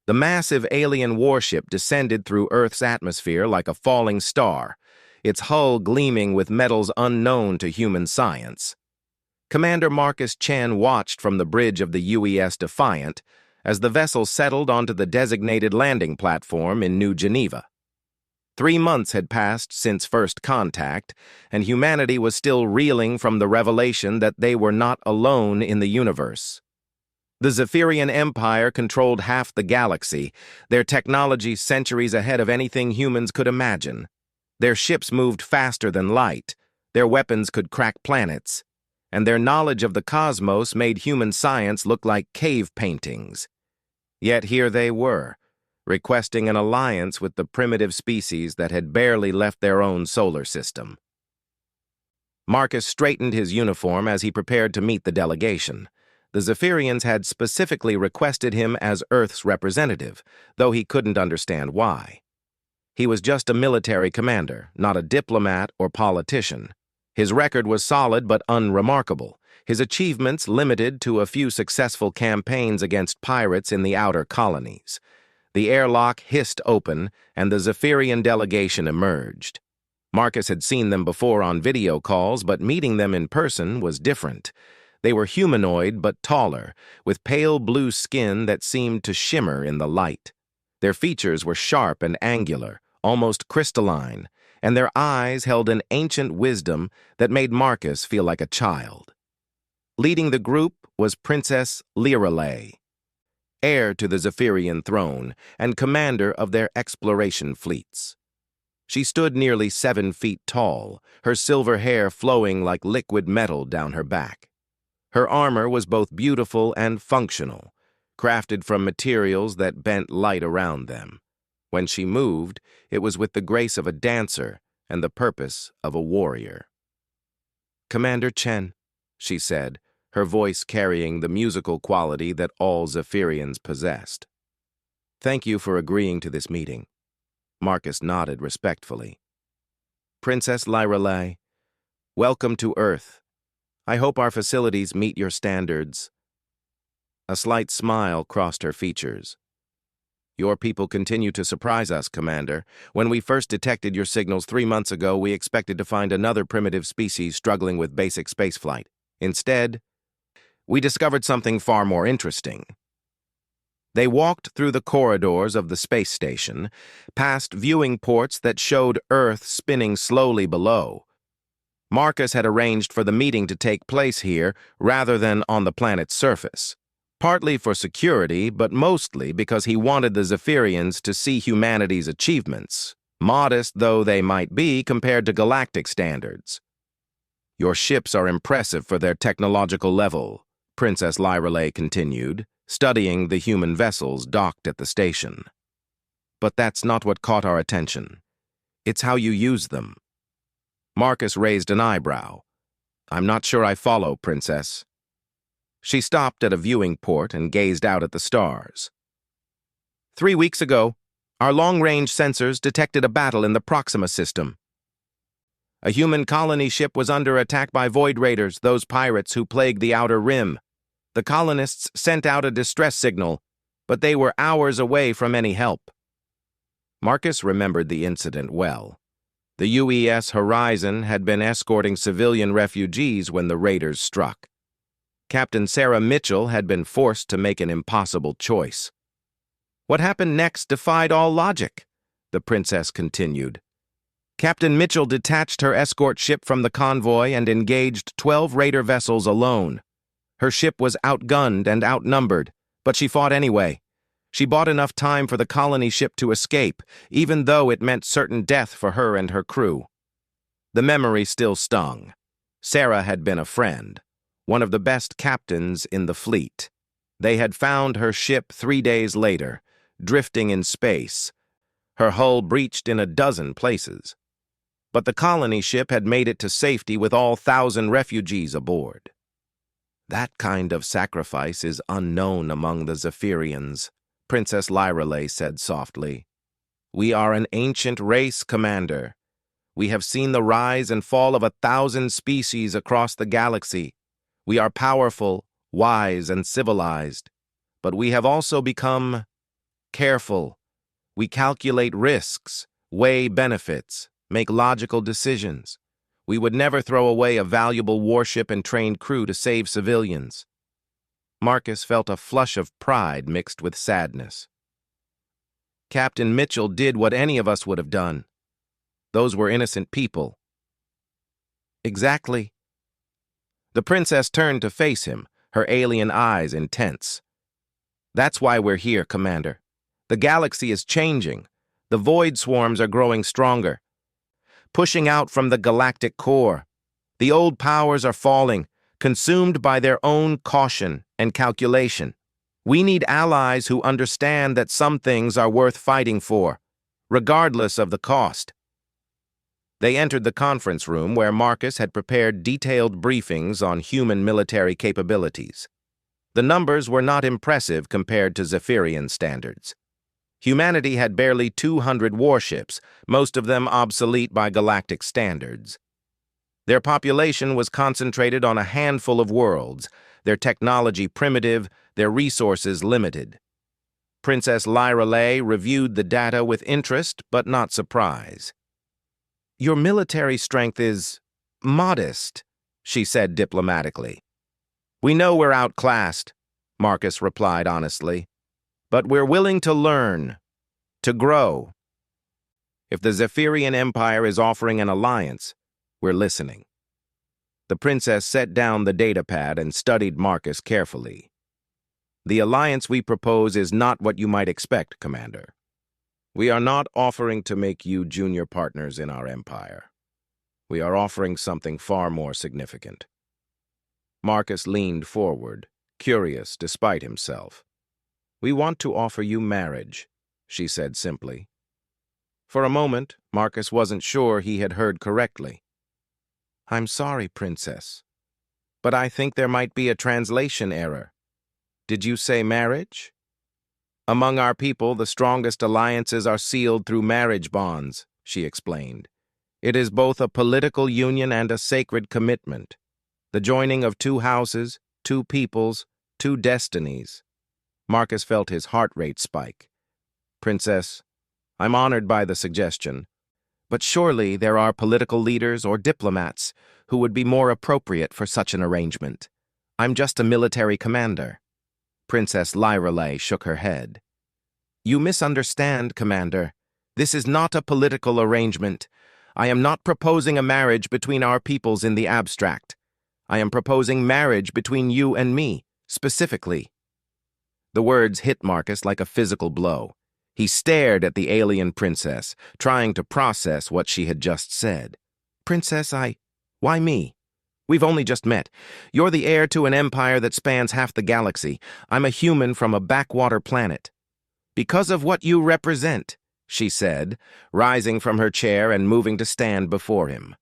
The massive alien warship descended through Earth's atmosphere like a falling star, its hull gleaming with metals unknown to human science. Commander Marcus Chen watched from the bridge of the UES Defiant as the vessel settled onto the designated landing platform in New Geneva. 3 months had passed since first contact, and humanity was still reeling from the revelation that they were not alone in the universe. The Zephyrian Empire controlled half the galaxy, their technology centuries ahead of anything humans could imagine. Their ships moved faster than light, their weapons could crack planets, and their knowledge of the cosmos made human science look like cave paintings. Yet here they were, requesting an alliance with the primitive species that had barely left their own solar system. Marcus straightened his uniform as he prepared to meet the delegation. The Zephyrians had specifically requested him as Earth's representative, though he couldn't understand why. He was just a military commander, not a diplomat or politician. His record was solid but unremarkable, his achievements limited to a few successful campaigns against pirates in the outer colonies. The airlock hissed open, and the Zephyrian delegation emerged. Marcus had seen them before on video calls, but meeting them in person was different. They were humanoid but taller, with pale blue skin that seemed to shimmer in the light. Their features were sharp and angular, almost crystalline, and their eyes held an ancient wisdom that made Marcus feel like a child. Leading the group was Princess Lirelei, heir to the Zephyrian throne and commander of their exploration fleets. She stood nearly 7 feet tall, her silver hair flowing like liquid metal down her back. Her armor was both beautiful and functional, crafted from materials that bent light around them. When she moved, it was with the grace of a dancer and the purpose of a warrior. "Commander Chen," she said, her voice carrying the musical quality that all Zephyrians possessed. "Thank you for agreeing to this meeting." Marcus nodded respectfully. "Princess Lirelei, welcome to Earth. I hope our facilities meet your standards." A slight smile crossed her features. "Your people continue to surprise us, Commander. When we first detected your signals 3 months ago, we expected to find another primitive species struggling with basic spaceflight. Instead, we discovered something far more interesting." They walked through the corridors of the space station, past viewing ports that showed Earth spinning slowly below. Marcus had arranged for the meeting to take place here rather than on the planet's surface, partly for security, but mostly because he wanted the Zephyrians to see humanity's achievements, modest though they might be compared to galactic standards. "Your ships are impressive for their technological level," Princess Lirelei continued, studying the human vessels docked at the station. "But that's not what caught our attention. It's how you use them." Marcus raised an eyebrow. "I'm not sure I follow, Princess." She stopped at a viewing port and gazed out at the stars. 3 weeks ago, our long-range sensors detected a battle in the Proxima system. A human colony ship was under attack by Void Raiders, those pirates who plague the Outer Rim. The colonists sent out a distress signal, but they were hours away from any help. Marcus remembered the incident well. The UES Horizon had been escorting civilian refugees when the raiders struck. Captain Sarah Mitchell had been forced to make an impossible choice. "What happened next defied all logic," the princess continued. "Captain Mitchell detached her escort ship from the convoy and engaged 12 raider vessels alone. Her ship was outgunned and outnumbered, but she fought anyway. She bought enough time for the colony ship to escape, even though it meant certain death for her and her crew." The memory still stung. Sarah had been a friend, one of the best captains in the fleet. They had found her ship 3 days later, drifting in space, her hull breached in a dozen places. But the colony ship had made it to safety with all 1,000 refugees aboard. "That kind of sacrifice is unknown among the Zephyrians," Princess Lirelei said softly. "We are an ancient race, Commander. We have seen the rise and fall of 1,000 species across the galaxy. We are powerful, wise, and civilized. But we have also become careful. We calculate risks, weigh benefits, make logical decisions. We would never throw away a valuable warship and trained crew to save civilians. Marcus felt a flush of pride mixed with sadness. Captain Mitchell did what any of us would have done. Those were innocent people. Exactly. The princess turned to face him, her alien eyes intense. That's why we're here, Commander. The galaxy is changing. The void swarms are growing stronger, pushing out from the galactic core. The old powers are falling, consumed by their own caution and calculation. We need allies who understand that some things are worth fighting for, regardless of the cost. They entered the conference room where Marcus had prepared detailed briefings on human military capabilities. The numbers were not impressive compared to Zephyrian standards. Humanity had barely 200 warships, most of them obsolete by galactic standards. Their population was concentrated on a handful of worlds, their technology primitive, their resources limited. Princess Lyralay reviewed the data with interest but not surprise. Your military strength is modest, she said diplomatically. We know we're outclassed, Marcus replied honestly, but we're willing to learn, to grow. If the Zephyrian Empire is offering an alliance, we're listening. The princess set down the datapad and studied Marcus carefully. The alliance we propose is not what you might expect, Commander. We are not offering to make you junior partners in our empire. We are offering something far more significant. Marcus leaned forward, curious despite himself. We want to offer you marriage, she said simply. For a moment, Marcus wasn't sure he had heard correctly. I'm sorry, Princess, but I think there might be a translation error. Did you say marriage? Among our people, the strongest alliances are sealed through marriage bonds, she explained. It is both a political union and a sacred commitment. The joining of two houses, two peoples, two destinies. Marcus felt his heart rate spike. Princess, I'm honored by the suggestion, but surely there are political leaders or diplomats who would be more appropriate for such an arrangement. I'm just a military commander. Princess Lyralay shook her head. You misunderstand, Commander. This is not a political arrangement. I am not proposing a marriage between our peoples in the abstract. I am proposing marriage between you and me, specifically. The words hit Marcus like a physical blow. He stared at the alien princess, trying to process what she had just said. Princess, why me? We've only just met. You're the heir to an empire that spans half the galaxy. I'm a human from a backwater planet. Because of what you represent, she said, rising from her chair and moving to stand before him.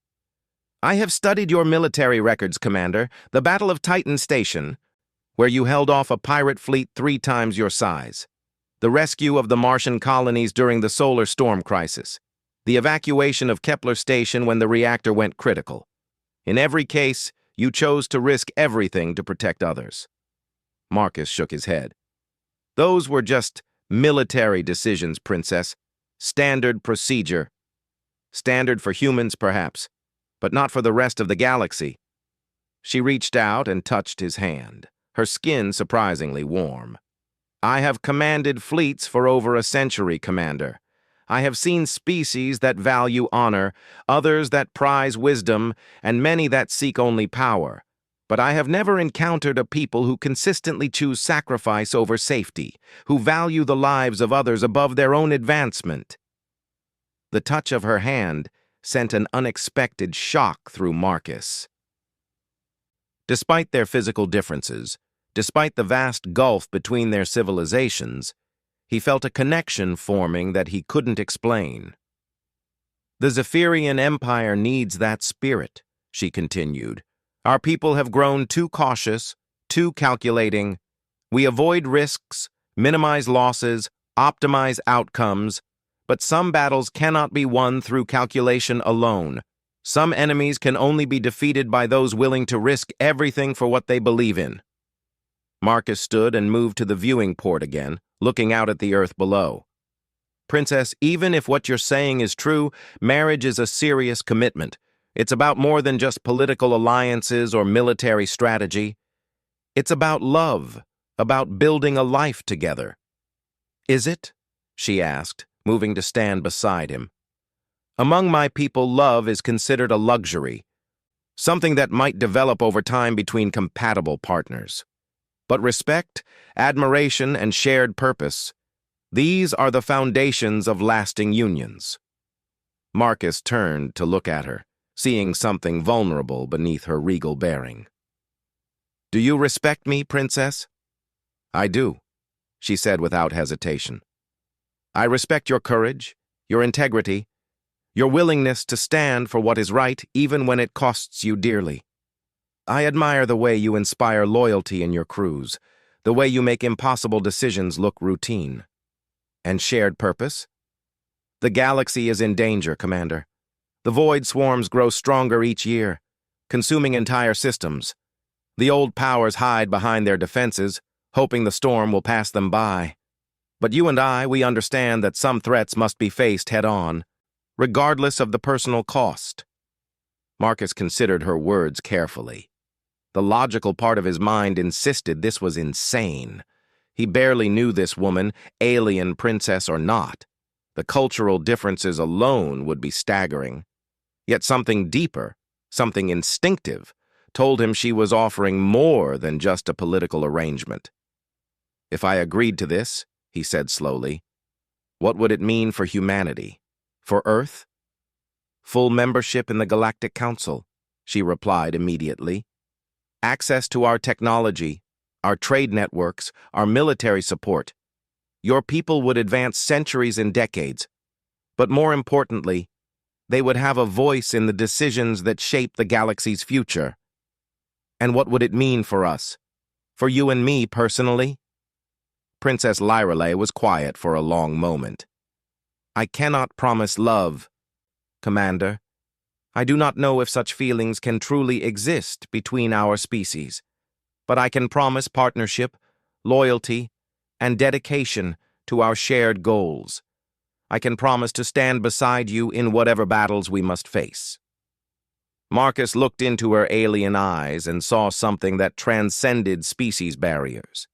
I have studied your military records, Commander, the Battle of Titan Station, where you held off a pirate fleet 3 times your size, the rescue of the Martian colonies during the solar storm crisis, the evacuation of Kepler Station when the reactor went critical. In every case, you chose to risk everything to protect others. Marcus shook his head. Those were just military decisions, Princess. Standard procedure. Standard for humans, perhaps, but not for the rest of the galaxy. She reached out and touched his hand, her skin surprisingly warm. I have commanded fleets for over a century, Commander. I have seen species that value honor, others that prize wisdom, and many that seek only power. But I have never encountered a people who consistently choose sacrifice over safety, who value the lives of others above their own advancement. The touch of her hand sent an unexpected shock through Marcus. Despite their physical differences, despite the vast gulf between their civilizations, he felt a connection forming that he couldn't explain. The Zephyrian Empire needs that spirit, she continued. Our people have grown too cautious, too calculating. We avoid risks, minimize losses, optimize outcomes, but some battles cannot be won through calculation alone. Some enemies can only be defeated by those willing to risk everything for what they believe in. Marcus stood and moved to the viewing port again, looking out at the earth below. Princess, even if what you're saying is true, marriage is a serious commitment. It's about more than just political alliances or military strategy. It's about love, about building a life together. Is it? She asked, moving to stand beside him. Among my people, love is considered a luxury, something that might develop over time between compatible partners. But respect, admiration, and shared purpose, these are the foundations of lasting unions. Marcus turned to look at her, seeing something vulnerable beneath her regal bearing. Do you respect me, Princess? I do, she said without hesitation. I respect your courage, your integrity, your willingness to stand for what is right even when it costs you dearly. I admire the way you inspire loyalty in your crews, the way you make impossible decisions look routine. And shared purpose? The galaxy is in danger, Commander. The void swarms grow stronger each year, consuming entire systems. The old powers hide behind their defenses, hoping the storm will pass them by. But you and I, we understand that some threats must be faced head-on, regardless of the personal cost. Marcus considered her words carefully. The logical part of his mind insisted this was insane. He barely knew this woman, alien princess or not. The cultural differences alone would be staggering. Yet something deeper, something instinctive, told him she was offering more than just a political arrangement. If I agreed to this, he said slowly, what would it mean for humanity? For Earth? Full membership in the Galactic Council, she replied immediately. Access to our technology, our trade networks, our military support. Your people would advance centuries and decades, but more importantly, they would have a voice in the decisions that shape the galaxy's future. And what would it mean for us? For you and me personally? Princess Lyreley was quiet for a long moment. I cannot promise love, Commander. I do not know if such feelings can truly exist between our species. But I can promise partnership, loyalty, and dedication to our shared goals. I can promise to stand beside you in whatever battles we must face. Marcus looked into her alien eyes and saw something that transcended species barriers.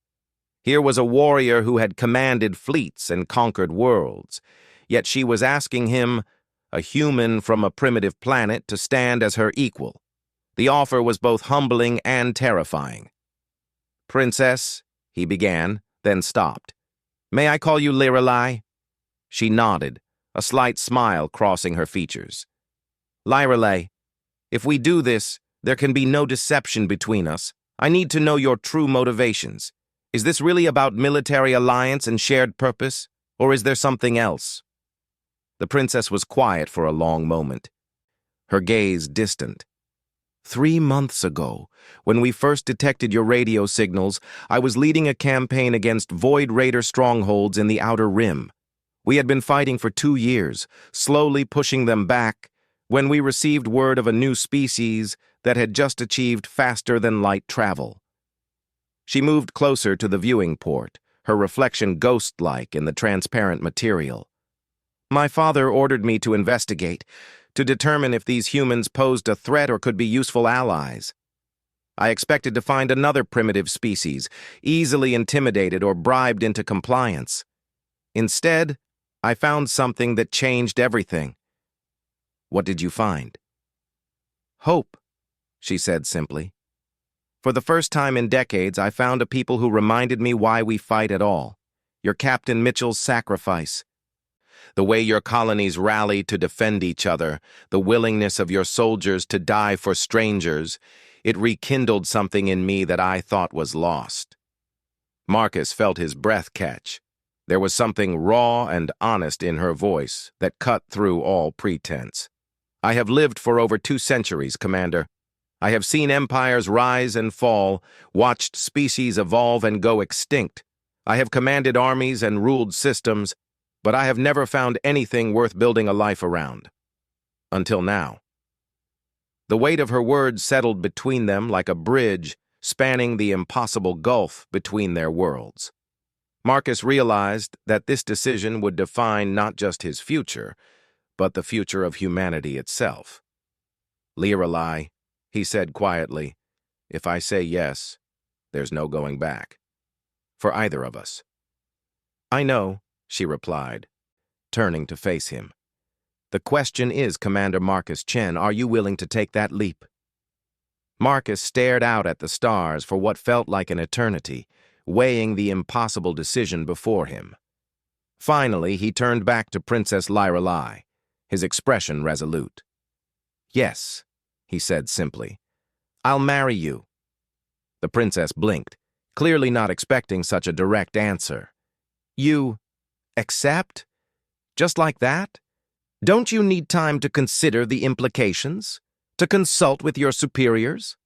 Here was a warrior who had commanded fleets and conquered worlds, yet she was asking him, a human from a primitive planet, to stand as her equal. The offer was both humbling and terrifying. Princess, he began, then stopped. May I call you Lyreley? She nodded, a slight smile crossing her features. Lyreley, if we do this, there can be no deception between us. I need to know your true motivations. Is this really about military alliance and shared purpose, or is there something else? The princess was quiet for a long moment, her gaze distant. 3 months ago, when we first detected your radio signals, I was leading a campaign against Void Raider strongholds in the Outer Rim. We had been fighting for 2 years, slowly pushing them back, when we received word of a new species that had just achieved faster-than-light travel. She moved closer to the viewing port, her reflection ghost-like in the transparent material. My father ordered me to investigate, to determine if these humans posed a threat or could be useful allies. I expected to find another primitive species, easily intimidated or bribed into compliance. Instead, I found something that changed everything. What did you find? Hope, she said simply. For the first time in decades, I found a people who reminded me why we fight at all. Your Captain Mitchell's sacrifice. The way your colonies rally to defend each other, the willingness of your soldiers to die for strangers, it rekindled something in me that I thought was lost. Marcus felt his breath catch. There was something raw and honest in her voice that cut through all pretense. I have lived for over 2 centuries, Commander. I have seen empires rise and fall, watched species evolve and go extinct. I have commanded armies and ruled systems, but I have never found anything worth building a life around. Until now. The weight of her words settled between them like a bridge spanning the impossible gulf between their worlds. Marcus realized that this decision would define not just his future, but the future of humanity itself. "Lirelai," he said quietly, "if I say yes, there's no going back. For either of us." "I know," she replied, turning to face him. "The question is, Commander Marcus Chen, are you willing to take that leap?" Marcus stared out at the stars for what felt like an eternity, weighing the impossible decision before him. Finally, he turned back to Princess Lirelai, his expression resolute. "Yes," he said simply. "I'll marry you." The princess blinked, clearly not expecting such a direct answer. "You accept? Just like that? Don't you need time to consider the implications? To consult with your superiors?"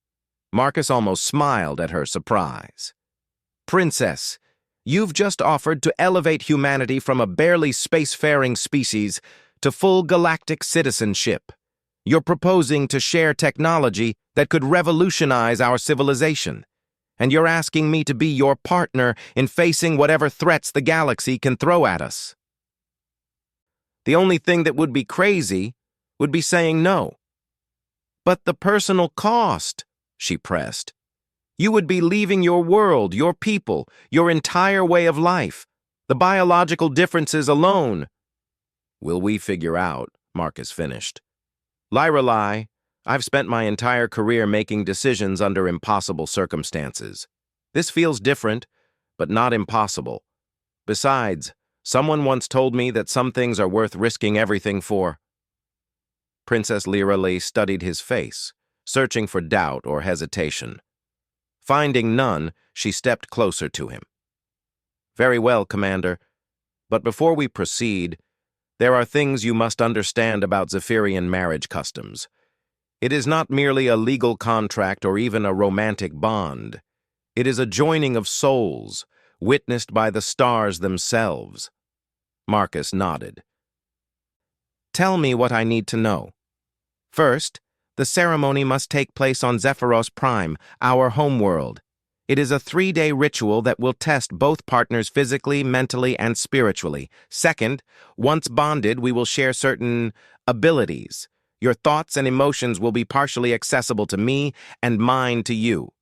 Marcus almost smiled at her surprise. "Princess, you've just offered to elevate humanity from a barely spacefaring species to full galactic citizenship. You're proposing to share technology that could revolutionize our civilization, and you're asking me to be your partner in facing whatever threats the galaxy can throw at us. The only thing that would be crazy would be saying no." "But the personal cost," she pressed. "You would be leaving your world, your people, your entire way of life. The biological differences alone." "Will we figure out," Marcus finished. "Lirelai, I've spent my entire career making decisions under impossible circumstances. This feels different, but not impossible. Besides, someone once told me that some things are worth risking everything for." Princess Lirelai studied his face, searching for doubt or hesitation. Finding none, she stepped closer to him. "Very well, Commander. But before we proceed, there are things you must understand about Zephyrian marriage customs. It is not merely a legal contract or even a romantic bond. It is a joining of souls, witnessed by the stars themselves." Marcus nodded. "Tell me what I need to know. First, the ceremony must take place on Zephyros Prime, our homeworld. It is a 3-day ritual that will test both partners physically, mentally, and spiritually. Second, once bonded, we will share certain abilities. Your thoughts and emotions will be partially accessible to me and mine to you."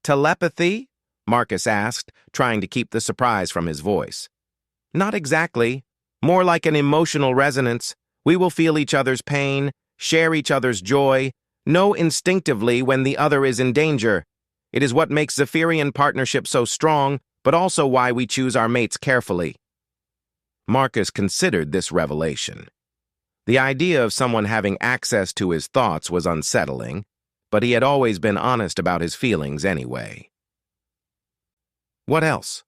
"Telepathy?" Marcus asked, trying to keep the surprise from his voice. "Not exactly. More like an emotional resonance. We will feel each other's pain, share each other's joy, know instinctively when the other is in danger. It is what makes Zephyrian partnership so strong, but also why we choose our mates carefully." Marcus considered this revelation. The idea of someone having access to his thoughts was unsettling, but he had always been honest about his feelings anyway. "What else?"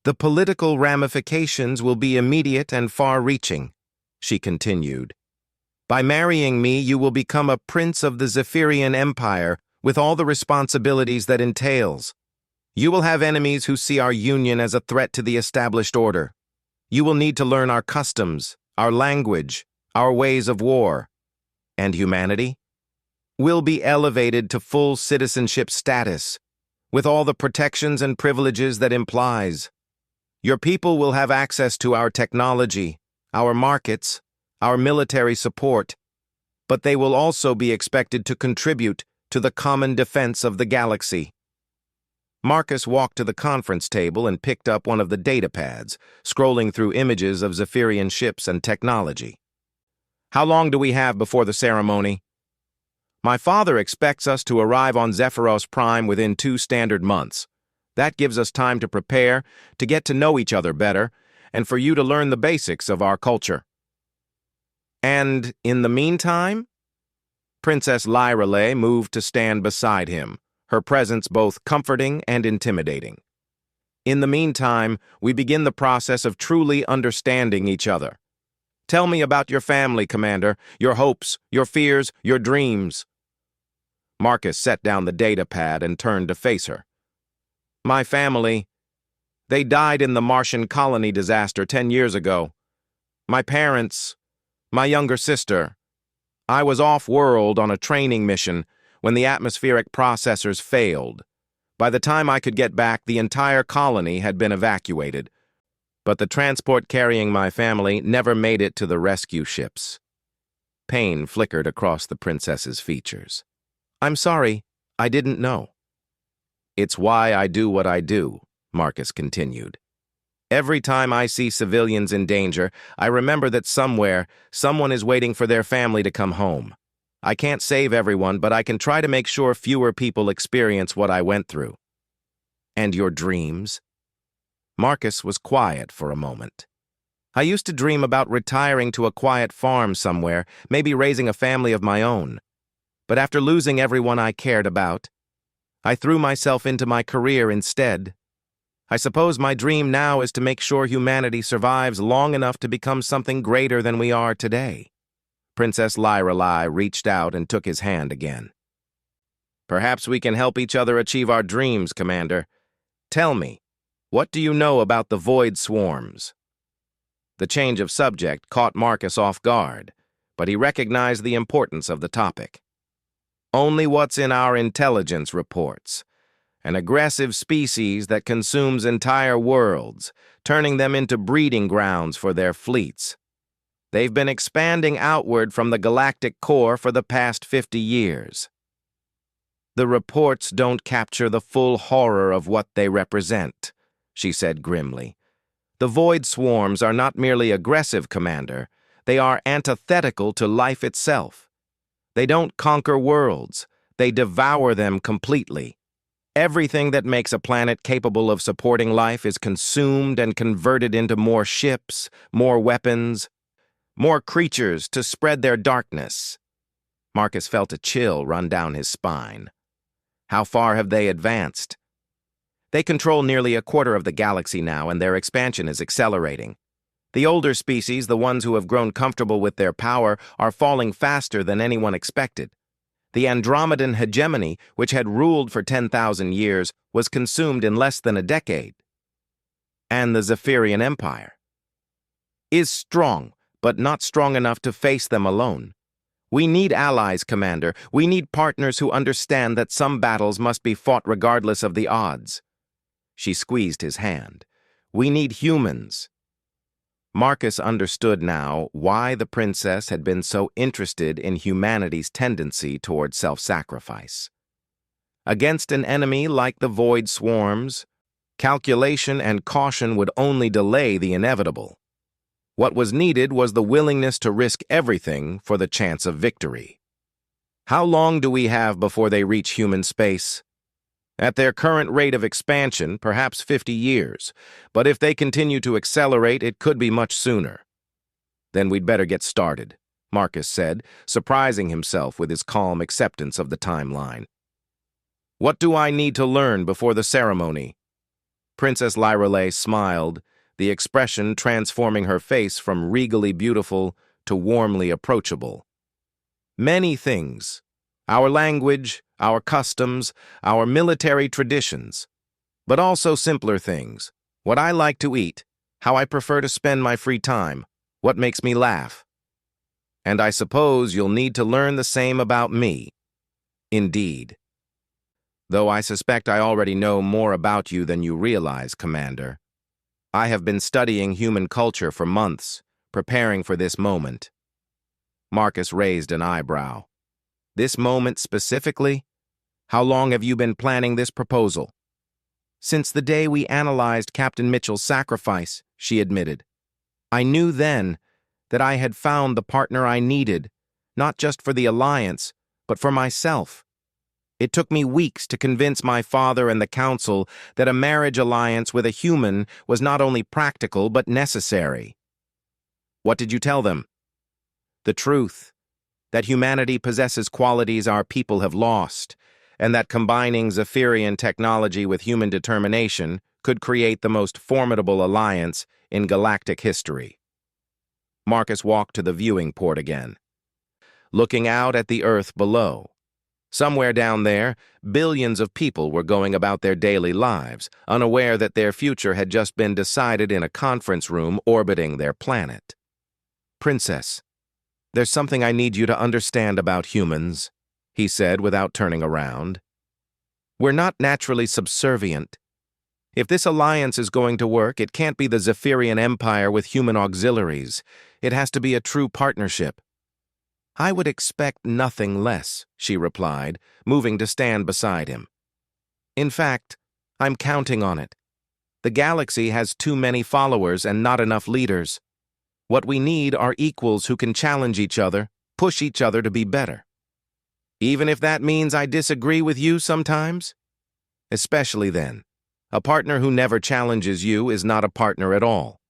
"The political ramifications will be immediate and far-reaching," she continued. "By marrying me, you will become a prince of the Zephyrian Empire with all the responsibilities that entails. You will have enemies who see our union as a threat to the established order. You will need to learn our customs, our language, our ways of war. And humanity will be elevated to full citizenship status, with all the protections and privileges that implies. Your people will have access to our technology, our markets, our military support, but they will also be expected to contribute to the common defense of the galaxy." Marcus walked to the conference table and picked up one of the data pads, scrolling through images of Zephyrian ships and technology. "How long do we have before the ceremony?" "My father expects us to arrive on Zephyros Prime within 2 standard months. That gives us time to prepare, to get to know each other better, and for you to learn the basics of our culture." "And in the meantime?" Princess Lirelai moved to stand beside him, her presence both comforting and intimidating. "In the meantime, we begin the process of truly understanding each other. Tell me about your family, Commander, your hopes, your fears, your dreams." Marcus set down the data pad and turned to face her. "My family, they died in the Martian colony disaster 10 years ago. My parents, my younger sister. I was off-world on a training mission when the atmospheric processors failed. By the time I could get back, the entire colony had been evacuated, but the transport carrying my family never made it to the rescue ships. Pain flickered across the princess's features. "I'm sorry, I didn't know." "It's why I do what I do," Marcus continued. "Every time I see civilians in danger, I remember that somewhere, someone is waiting for their family to come home. I can't save everyone, but I can try to make sure fewer people experience what I went through." "And your dreams?" Marcus was quiet for a moment. "I used to dream about retiring to a quiet farm somewhere, maybe raising a family of my own. But after losing everyone I cared about, I threw myself into my career instead. I suppose my dream now is to make sure humanity survives long enough to become something greater than we are today." Princess Lyrelai reached out and took his hand again. "Perhaps we can help each other achieve our dreams, Commander. Tell me, what do you know about the Void Swarms?" The change of subject caught Marcus off guard, but he recognized the importance of the topic. "Only what's in our intelligence reports. An aggressive species that consumes entire worlds, turning them into breeding grounds for their fleets. They've been expanding outward from the galactic core for the past 50 years. The reports don't capture the full horror of what they represent," she said grimly. "The Void Swarms are not merely aggressive, Commander. They are antithetical to life itself. They don't conquer worlds. They devour them completely. Everything that makes a planet capable of supporting life is consumed and converted into more ships, more weapons, more creatures to spread their darkness." Marcus felt a chill run down his spine. "How far have they advanced?" "They control nearly a quarter of the galaxy now, and their expansion is accelerating. The older species, the ones who have grown comfortable with their power, are falling faster than anyone expected. The Andromedan hegemony, which had ruled for 10,000 years, was consumed in less than a decade. And the Zephyrian Empire is strong, but not strong enough to face them alone. We need allies, Commander. We need partners who understand that some battles must be fought regardless of the odds." She squeezed his hand. "We need humans." Marcus understood now why the princess had been so interested in humanity's tendency toward self-sacrifice. Against an enemy like the Void Swarms, calculation and caution would only delay the inevitable. What was needed was the willingness to risk everything for the chance of victory. "How long do we have before they reach human space?" "At their current rate of expansion, perhaps 50 years, but if they continue to accelerate, it could be much sooner." "Then we'd better get started," Marcus said, surprising himself with his calm acceptance of the timeline. "What do I need to learn before the ceremony?" Princess Lyrelai smiled, the expression transforming her face from regally beautiful to warmly approachable. "Many things. Our language, our customs, our military traditions, but also simpler things. What I like to eat, how I prefer to spend my free time, what makes me laugh. And I suppose you'll need to learn the same about me." "Indeed. Though I suspect I already know more about you than you realize, Commander. I have been studying human culture for months, preparing for this moment." Marcus raised an eyebrow. "This moment specifically? How long have you been planning this proposal?" "Since the day we analyzed Captain Mitchell's sacrifice," she admitted. "I knew then that I had found the partner I needed, not just for the Alliance, but for myself. It took me weeks to convince my father and the Council that a marriage alliance with a human was not only practical but necessary." "What did you tell them?" "The truth. That humanity possesses qualities our people have lost, and that combining Zephyrian technology with human determination could create the most formidable alliance in galactic history." Marcus walked to the viewing port again, looking out at the Earth below. Somewhere down there, billions of people were going about their daily lives, unaware that their future had just been decided in a conference room orbiting their planet. "Princess, there's something I need you to understand about humans," he said without turning around. We're not naturally subservient. If this alliance is going to work, it can't be the Zephyrian Empire with human auxiliaries. It has to be a true partnership. I would expect nothing less, she replied, moving to stand beside him. In fact, I'm counting on it. The galaxy has too many followers and not enough leaders. What we need are equals who can challenge each other, push each other to be better. Even if that means I disagree with you sometimes? Especially then. A partner who never challenges you is not a partner at all,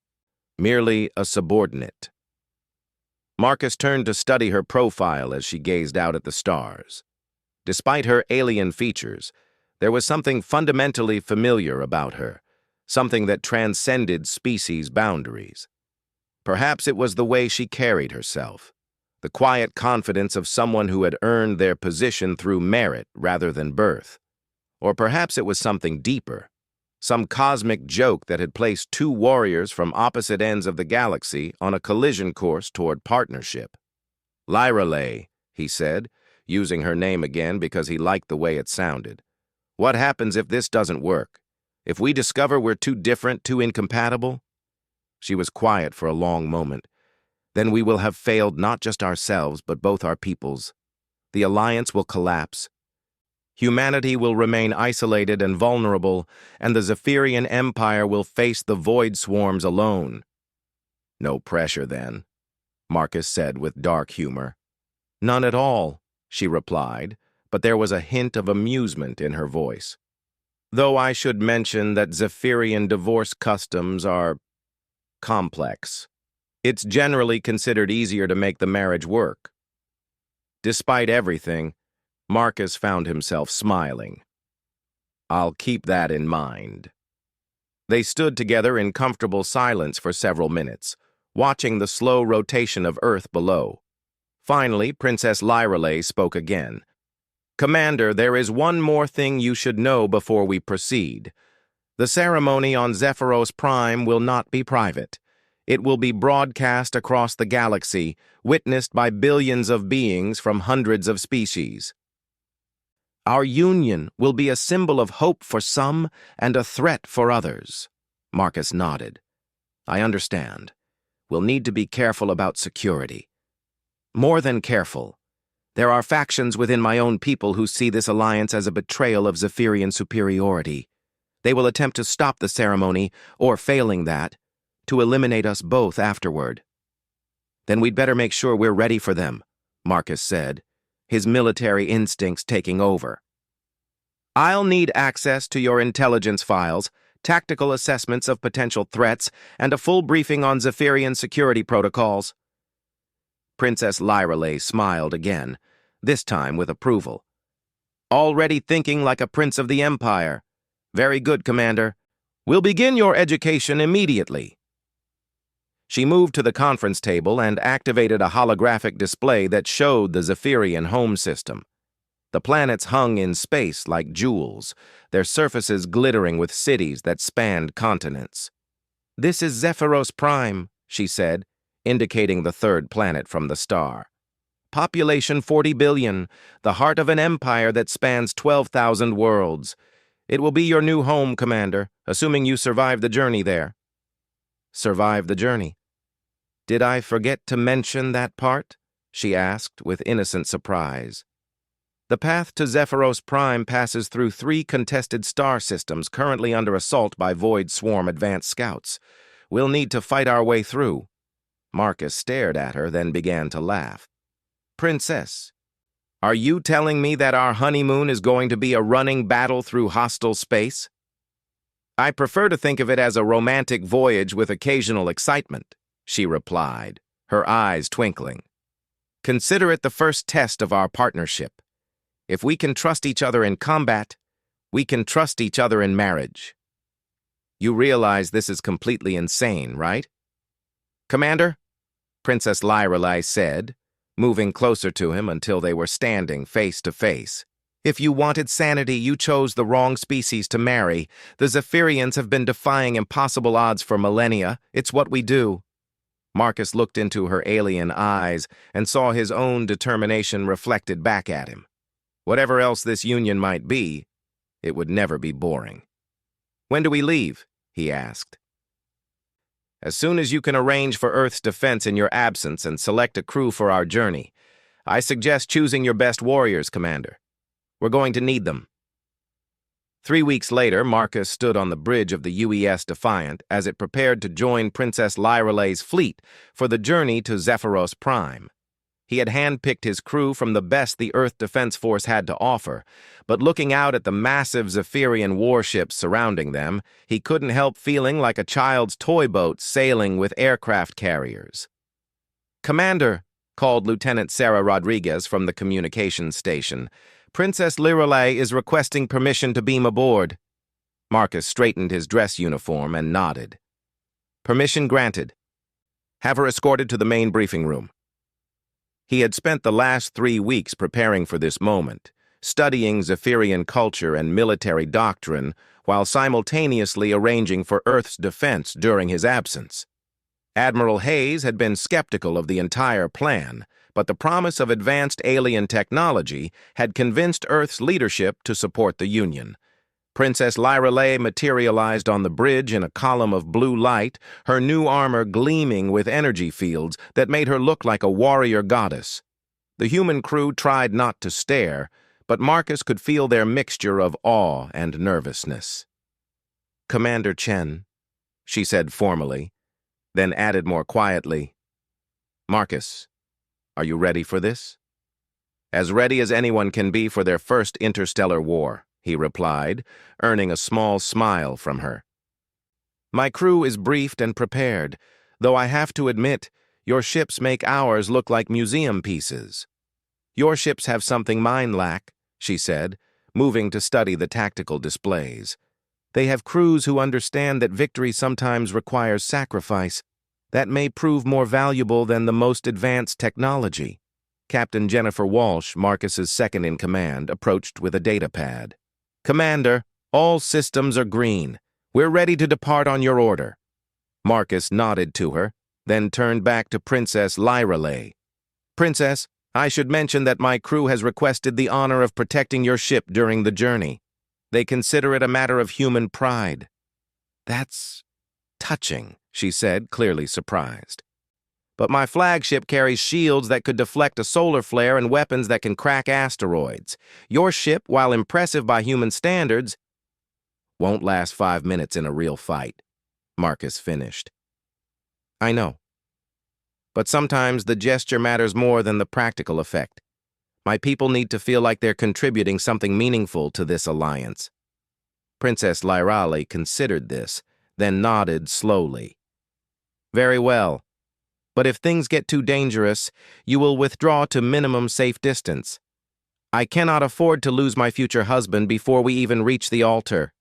merely a subordinate. Marcus turned to study her profile as she gazed out at the stars. Despite her alien features, there was something fundamentally familiar about her, something that transcended species boundaries. Perhaps it was the way she carried herself, the quiet confidence of someone who had earned their position through merit rather than birth. Or perhaps it was something deeper, some cosmic joke that had placed two warriors from opposite ends of the galaxy on a collision course toward partnership. Lyralay, he said, using her name again because he liked the way it sounded. What happens if this doesn't work? If we discover we're too different, too incompatible? She was quiet for a long moment. Then we will have failed not just ourselves, but both our peoples. The alliance will collapse. Humanity will remain isolated and vulnerable, and the Zephyrian Empire will face the void swarms alone. No pressure, then, Marcus said with dark humor. None at all, she replied, but there was a hint of amusement in her voice. Though I should mention that Zephyrian divorce customs are complex. It's generally considered easier to make the marriage work. Despite everything, Marcus found himself smiling. I'll keep that in mind. They stood together in comfortable silence for several minutes, watching the slow rotation of Earth below. Finally, Princess Lyralay spoke again. Commander, there is one more thing you should know before we proceed. The ceremony on Zephyros Prime will not be private. It will be broadcast across the galaxy, witnessed by billions of beings from hundreds of species. Our union will be a symbol of hope for some and a threat for others. Marcus nodded. I understand. We'll need to be careful about security. More than careful. There are factions within my own people who see this alliance as a betrayal of Zephyrian superiority. They will attempt to stop the ceremony, or failing that, to eliminate us both afterward. Then we'd better make sure we're ready for them, Marcus said, his military instincts taking over. I'll need access to your intelligence files, tactical assessments of potential threats, and a full briefing on Zephyrian security protocols. Princess Lyralay smiled again, this time with approval. Already thinking like a prince of the Empire. Very good, Commander. We'll begin your education immediately. She moved to the conference table and activated a holographic display that showed the Zephyrian home system. The planets hung in space like jewels, their surfaces glittering with cities that spanned continents. This is Zephyros Prime, she said, indicating the third planet from the star. Population 40 billion, the heart of an empire that spans 12,000 worlds. It will be your new home, Commander, assuming you survive the journey there. Survive the journey? Did I forget to mention that part? She asked with innocent surprise. The path to Zephyros Prime passes through 3 contested star systems currently under assault by Void Swarm advanced scouts. We'll need to fight our way through. Marcus stared at her, then began to laugh. Princess, are you telling me that our honeymoon is going to be a running battle through hostile space? I prefer to think of it as a romantic voyage with occasional excitement, she replied, her eyes twinkling. Consider it the first test of our partnership. If we can trust each other in combat, we can trust each other in marriage. You realize this is completely insane, right? Commander, Princess Lyralay said, moving closer to him until they were standing face to face. If you wanted sanity, you chose the wrong species to marry. The Zephyrians have been defying impossible odds for millennia. It's what we do. Marcus looked into her alien eyes and saw his own determination reflected back at him. Whatever else this union might be, It would never be boring. "When do we leave?" he asked. "As soon as you can arrange for Earth's defense in your absence and select a crew for our journey. I suggest choosing your best warriors, Commander. We're going to need them." 3 weeks later, Marcus stood on the bridge of the UES Defiant as it prepared to join Princess Lyrale's fleet for the journey to Zephyros Prime. He had handpicked his crew from the best the Earth Defense Force had to offer, but looking out at the massive Zephyrian warships surrounding them, he couldn't help feeling like a child's toy boat sailing with aircraft carriers. "Commander," called Lieutenant Sarah Rodriguez from the communications station, "Princess Lyrale is requesting permission to beam aboard." Marcus straightened his dress uniform and nodded. "Permission granted. Have her escorted to the main briefing room." He had spent the last 3 weeks preparing for this moment, studying Zephyrian culture and military doctrine while simultaneously arranging for Earth's defense during his absence. Admiral Hayes had been skeptical of the entire plan, but the promise of advanced alien technology had convinced Earth's leadership to support the Union. Princess Lyrale materialized on the bridge in a column of blue light, her new armor gleaming with energy fields that made her look like a warrior goddess. The human crew tried not to stare, but Marcus could feel their mixture of awe and nervousness. "Commander Chen," she said formally, then added more quietly, "Marcus, are you ready for this?" "As ready as anyone can be for their first interstellar war," he replied, earning a small smile from her. "My crew is briefed and prepared, though I have to admit, your ships make ours look like museum pieces." "Your ships have something mine lack," she said, moving to study the tactical displays. "They have crews who understand that victory sometimes requires sacrifice. That may prove more valuable than the most advanced technology." Captain Jennifer Walsh, Marcus's second-in-command, approached with a data pad. "Commander, all systems are green. We're ready to depart on your order." Marcus nodded to her, then turned back to Princess Lyrale. "Princess, I should mention that my crew has requested the honor of protecting your ship during the journey. They consider it a matter of human pride." "That's touching," she said, clearly surprised. "But my flagship carries shields that could deflect a solar flare and weapons that can crack asteroids. Your ship, while impressive by human standards, won't last 5 minutes in a real fight," Marcus finished. "I know. But sometimes the gesture matters more than the practical effect. My people need to feel like they're contributing something meaningful to this alliance." Princess Lyrale considered this, then nodded slowly. "Very well. But if things get too dangerous, you will withdraw to minimum safe distance. I cannot afford to lose my future husband before we even reach the altar."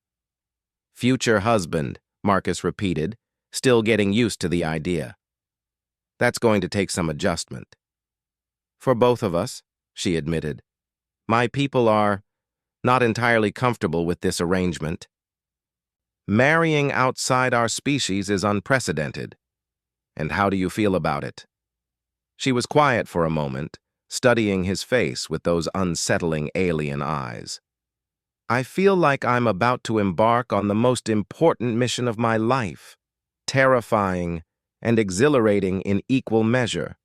"Future husband," Marcus repeated, still getting used to the idea. "That's going to take some adjustment." "For both of us," she admitted. "My people are not entirely comfortable with this arrangement. Marrying outside our species is unprecedented. And how do you feel about it?" She was quiet for a moment, studying his face with those unsettling alien eyes. "I feel like I'm about to embark on the most important mission of my life, terrifying and exhilarating in equal measure."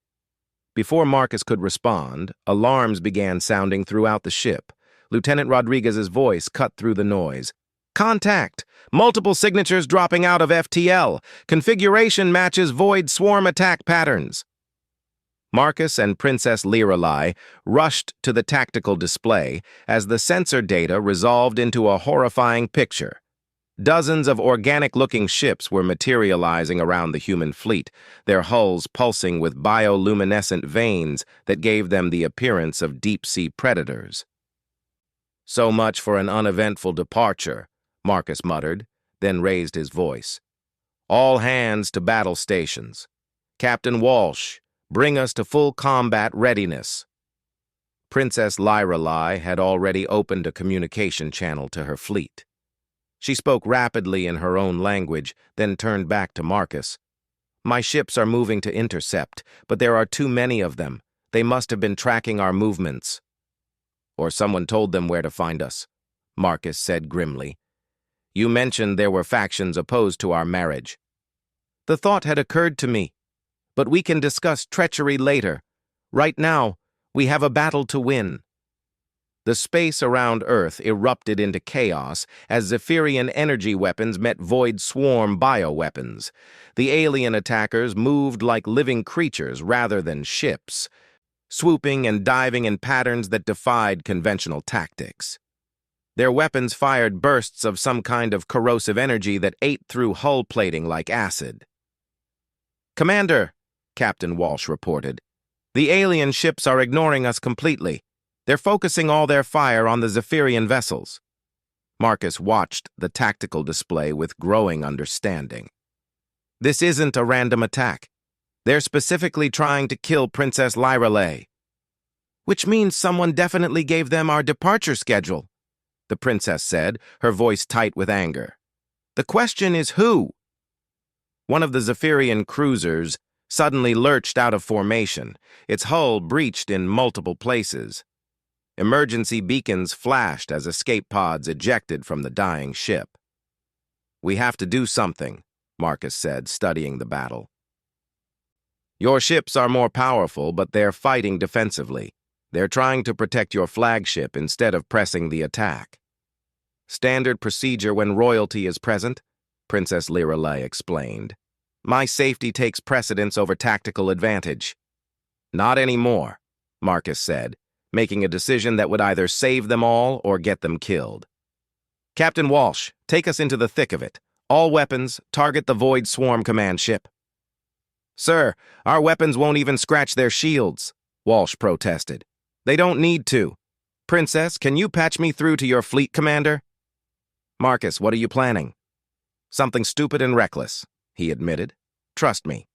Before Marcus could respond, alarms began sounding throughout the ship. Lieutenant Rodriguez's voice cut through the noise. "Contact! Multiple signatures dropping out of FTL. Configuration matches void swarm attack patterns." Marcus and Princess Lyrale rushed to the tactical display as the sensor data resolved into a horrifying picture. Dozens of organic-looking ships were materializing around the human fleet, their hulls pulsing with bioluminescent veins that gave them the appearance of deep-sea predators. "So much for an uneventful departure," Marcus muttered, then raised his voice. "All hands to battle stations. Captain Walsh, bring us to full combat readiness." Princess Lyrale had already opened a communication channel to her fleet. She spoke rapidly in her own language, then turned back to Marcus. "My ships are moving to intercept, but there are too many of them. They must have been tracking our movements." "Or someone told them where to find us," Marcus said grimly. You mentioned there were factions opposed to our marriage. The thought had occurred to me, but we can discuss treachery later. Right now, we have a battle to win. The space around Earth erupted into chaos as Zephyrian energy weapons met Void Swarm bioweapons. The alien attackers moved like living creatures rather than ships, swooping and diving in patterns that defied conventional tactics. Their weapons fired bursts of some kind of corrosive energy that ate through hull plating like acid. "Commander," Captain Walsh reported, "the alien ships are ignoring us completely. They're focusing all their fire on the Zephyrian vessels." Marcus watched the tactical display with growing understanding. "This isn't a random attack. They're specifically trying to kill Princess Lyrelei." "Which means someone definitely gave them our departure schedule," the princess said, her voice tight with anger. "The question is who?" One of the Zephyrian cruisers suddenly lurched out of formation, its hull breached in multiple places. Emergency beacons flashed as escape pods ejected from the dying ship. "We have to do something," Marcus said, studying the battle. "Your ships are more powerful, but they're fighting defensively. They're trying to protect your flagship instead of pressing the attack." "Standard procedure when royalty is present," Princess Lyrelei explained. "My safety takes precedence over tactical advantage." "Not anymore," Marcus said, making a decision that would either save them all or get them killed. "Captain Walsh, take us into the thick of it. All weapons, target the Void Swarm command ship." "Sir, our weapons won't even scratch their shields," Walsh protested. "They don't need to. Princess, can you patch me through to your fleet commander?" "Marcus, what are you planning?" "Something stupid and reckless," he admitted. "Trust me."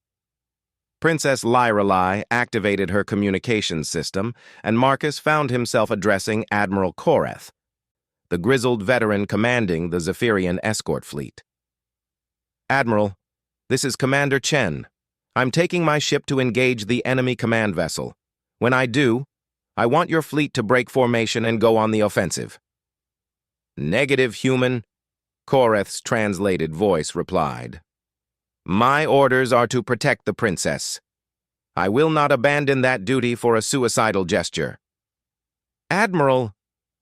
Princess Lyrelei activated her communications system, and Marcus found himself addressing Admiral Koreth, the grizzled veteran commanding the Zephyrian escort fleet. "Admiral, this is Commander Chen. I'm taking my ship to engage the enemy command vessel. When I do, I want your fleet to break formation and go on the offensive." "Negative, human," Koreth's translated voice replied. "My orders are to protect the princess. I will not abandon that duty for a suicidal gesture." "Admiral,"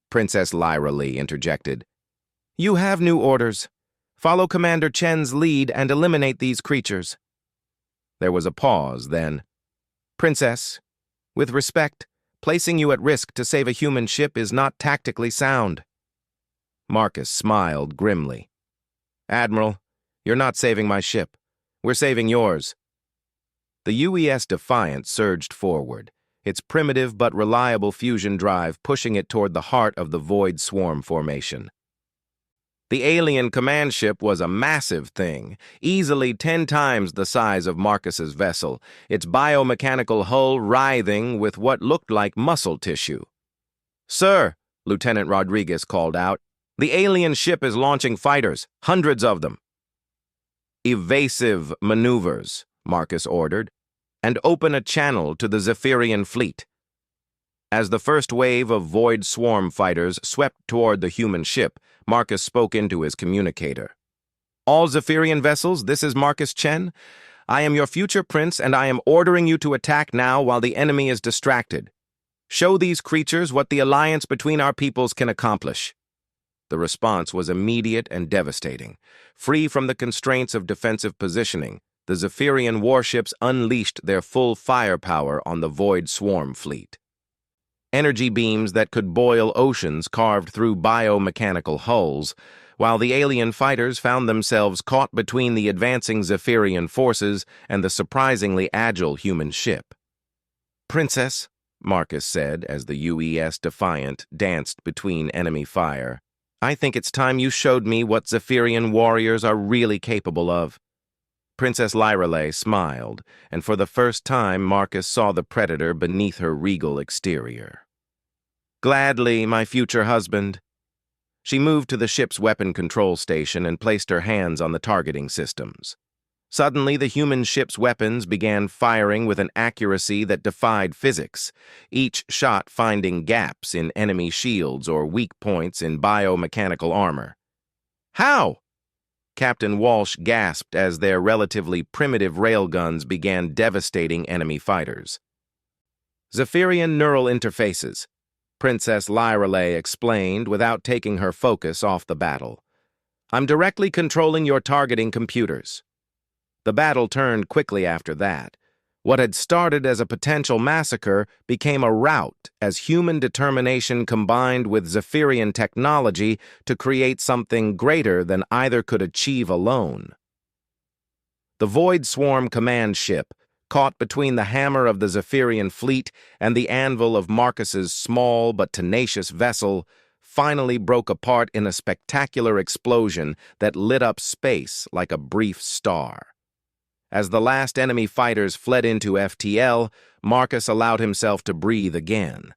Princess Lyrelei interjected, "you have new orders. Follow Commander Chen's lead and eliminate these creatures." There was a pause, then, "Princess, with respect, placing you at risk to save a human ship is not tactically sound." Marcus smiled grimly. "Admiral, you're not saving my ship. We're saving yours." The UES Defiant surged forward, its primitive but reliable fusion drive pushing it toward the heart of the Void Swarm formation. The alien command ship was a massive thing, easily 10 times the size of Marcus's vessel, its biomechanical hull writhing with what looked like muscle tissue. "Sir," Lieutenant Rodriguez called out, "the alien ship is launching fighters, hundreds of them." "Evasive maneuvers," Marcus ordered, "and open a channel to the Zephyrian fleet." As the first wave of Void Swarm fighters swept toward the human ship, Marcus spoke into his communicator. "All Zephyrian vessels, this is Marcus Chen. I am your future prince, and I am ordering you to attack now while the enemy is distracted. Show these creatures what the alliance between our peoples can accomplish." The response was immediate and devastating. Free from the constraints of defensive positioning, the Zephyrian warships unleashed their full firepower on the Void Swarm fleet. Energy beams that could boil oceans carved through biomechanical hulls, while the alien fighters found themselves caught between the advancing Zephyrian forces and the surprisingly agile human ship. "Princess," Marcus said as the UES Defiant danced between enemy fire, "I think it's time you showed me what Zephyrian warriors are really capable of." Princess Lyrelei smiled, and for the first time Marcus saw the predator beneath her regal exterior. "Gladly, my future husband." She moved to the ship's weapon control station and placed her hands on the targeting systems. Suddenly, the human ship's weapons began firing with an accuracy that defied physics, each shot finding gaps in enemy shields or weak points in biomechanical armor. "How?" Captain Walsh gasped as their relatively primitive railguns began devastating enemy fighters. "Zephyrian neural interfaces," Princess Lyreley explained without taking her focus off the battle. "I'm directly controlling your targeting computers." The battle turned quickly after that. What had started as a potential massacre became a rout as human determination combined with Zephyrian technology to create something greater than either could achieve alone. The Void Swarm command ship, caught between the hammer of the Zephyrian fleet and the anvil of Marcus's small but tenacious vessel, finally broke apart in a spectacular explosion that lit up space like a brief star. As the last enemy fighters fled into FTL, Marcus allowed himself to breathe again.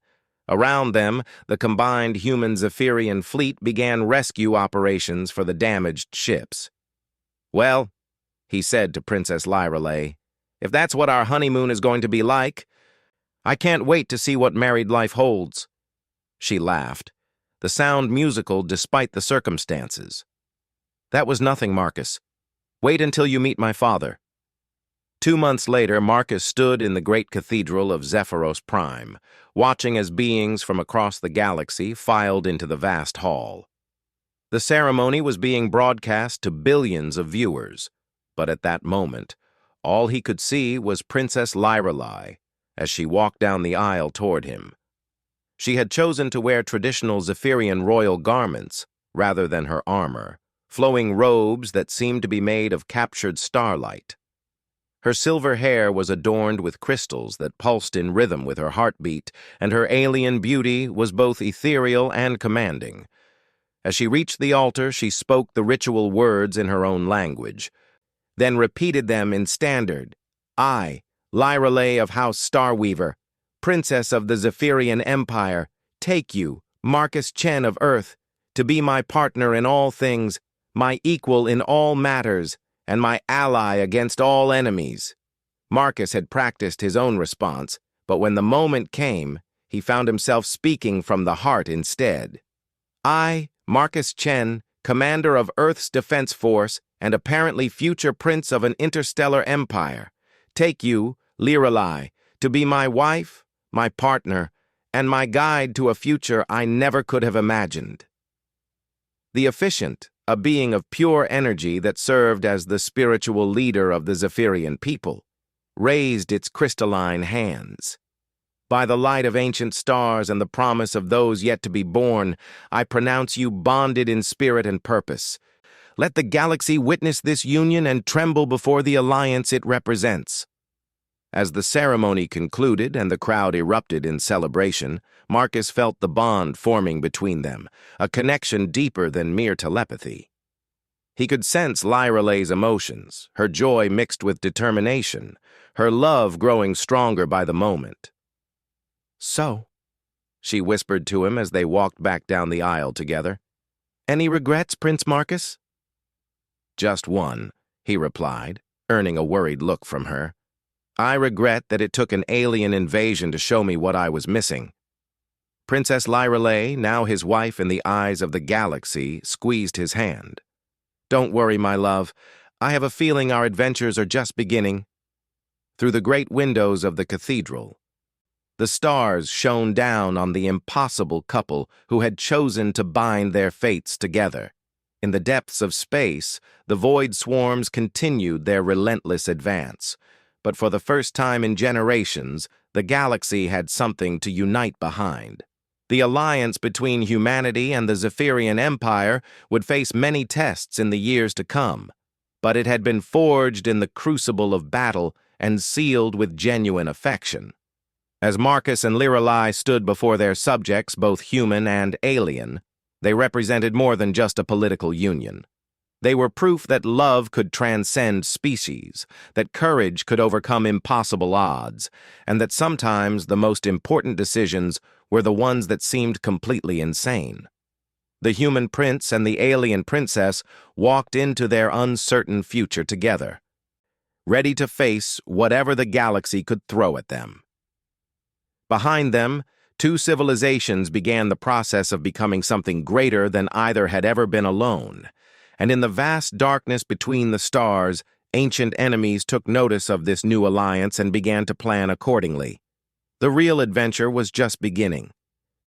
Around them, the combined human Zephyrian fleet began rescue operations for the damaged ships. "Well," he said to Princess Lyreley, "if that's what our honeymoon is going to be like, I can't wait to see what married life holds." She laughed, the sound musical despite the circumstances. "That was nothing, Marcus. Wait until you meet my father." 2 months later, Marcus stood in the great cathedral of Zephyros Prime, watching as beings from across the galaxy filed into the vast hall. The ceremony was being broadcast to billions of viewers, but at that moment, all he could see was Princess Lyreley as she walked down the aisle toward him. She had chosen to wear traditional Zephyrian royal garments rather than her armor, flowing robes that seemed to be made of captured starlight. Her silver hair was adorned with crystals that pulsed in rhythm with her heartbeat, and her alien beauty was both ethereal and commanding. As she reached the altar, she spoke the ritual words in her own language, then repeated them in standard. "I, Lyreley of House Starweaver, Princess of the Zephyrian Empire, take you, Marcus Chen of Earth, to be my partner in all things, my equal in all matters, and my ally against all enemies." Marcus had practiced his own response, but when the moment came, he found himself speaking from the heart instead. "I, Marcus Chen, commander of Earth's Defense Force and apparently future prince of an interstellar empire, take you, Lyreley, to be my wife, my partner, and my guide to a future I never could have imagined." The Efficient, a being of pure energy that served as the spiritual leader of the Zephyrian people, raised its crystalline hands. "By the light of ancient stars and the promise of those yet to be born, I pronounce you bonded in spirit and purpose. Let the galaxy witness this union and tremble before the alliance it represents." As the ceremony concluded and the crowd erupted in celebration, Marcus felt the bond forming between them, a connection deeper than mere telepathy. He could sense Lyreley's emotions, her joy mixed with determination, her love growing stronger by the moment. "So," she whispered to him as they walked back down the aisle together, "any regrets, Prince Marcus?" "Just one," he replied, earning a worried look from her. "I regret that it took an alien invasion to show me what I was missing." Princess Lyreley, now his wife in the eyes of the galaxy, squeezed his hand. "Don't worry, my love. I have a feeling our adventures are just beginning." Through the great windows of the cathedral, the stars shone down on the impossible couple who had chosen to bind their fates together. In the depths of space, the void swarms continued their relentless advance. But for the first time in generations, the galaxy had something to unite behind. The alliance between humanity and the Zephyrian Empire would face many tests in the years to come, but it had been forged in the crucible of battle and sealed with genuine affection. As Marcus and Lyreley stood before their subjects, both human and alien, they represented more than just a political union. They were proof that love could transcend species, that courage could overcome impossible odds, and that sometimes the most important decisions were the ones that seemed completely insane. The human prince and the alien princess walked into their uncertain future together. ready to face whatever the galaxy could throw at them. Behind them, two civilizations began the process of becoming something greater than either had ever been alone, and in the vast darkness between the stars, ancient enemies took notice of this new alliance and began to plan accordingly. The real adventure was just beginning.